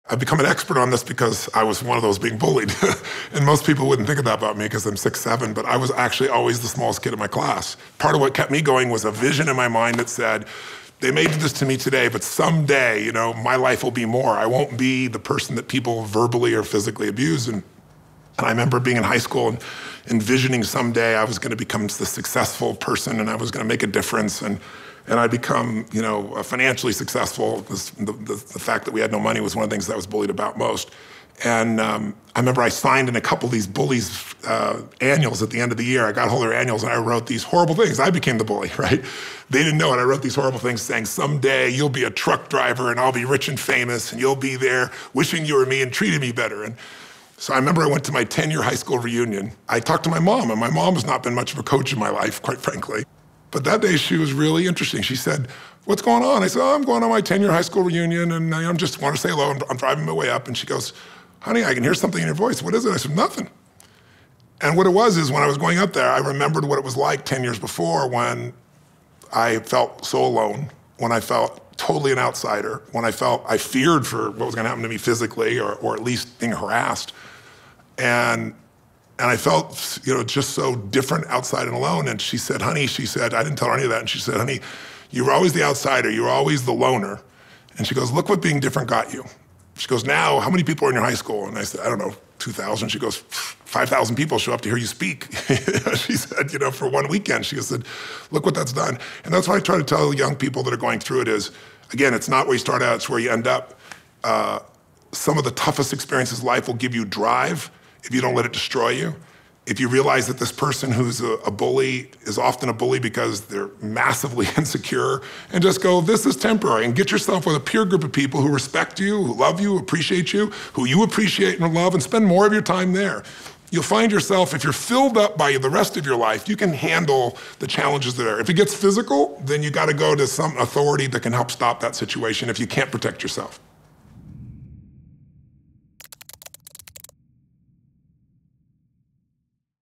I've become an expert on this because I was one of those being bullied. And most people wouldn't think of that about me because I'm 6'7", but I was actually always the smallest kid in my class. Part of what kept me going was a vision in my mind that said, they may do this to me today, but someday, you know, my life will be more. I won't be the person that people verbally or physically abuse. And I remember being in high school and envisioning someday I was going to become the successful person and I was going to make a difference. And I'd become, you know, financially successful. The fact that we had no money was one of the things that I was bullied about most. And I remember I signed in a couple of these bullies' annuals at the end of the year. I got hold of their annuals and I wrote these horrible things. I became the bully, right? They didn't know it. I wrote these horrible things saying, someday you'll be a truck driver and I'll be rich and famous and you'll be there wishing you were me and treating me better. And so I remember I went to my 10-year high school reunion. I talked to my mom, and my mom has not been much of a coach in my life, quite frankly. But that day she was really interesting. She said, what's going on? I said, oh, I'm going to my 10-year high school reunion and I just want to say hello. I'm driving my way up. And she goes, honey, I can hear something in your voice. What is it? I said, nothing. And what it was is when I was going up there, I remembered what it was like 10 years before when I felt so alone, when I felt totally an outsider, when I feared for what was going to happen to me physically or at least being harassed. And I felt, you know, just so different, outside and alone. And she said, honey, she said, I didn't tell her any of that. And she said, honey, you were always the outsider. You were always the loner. And she goes, look what being different got you. She goes, now, how many people are in your high school? And I said, I don't know, 2,000. She goes, 5,000 people show up to hear you speak. She said, you know, for one weekend. She said, look what that's done. And that's what I try to tell young people that are going through it is, again, it's not where you start out, it's where you end up. Some of the toughest experiences in life will give you drive if you don't let it destroy you. If you realize that this person who's a bully is often a bully because they're massively insecure, and just go, this is temporary, and get yourself with a peer group of people who respect you, who love you, appreciate you, who you appreciate and love, and spend more of your time there. You'll find yourself, if you're filled up by the rest of your life, you can handle the challenges there. If it gets physical, then you got to go to some authority that can help stop that situation if you can't protect yourself.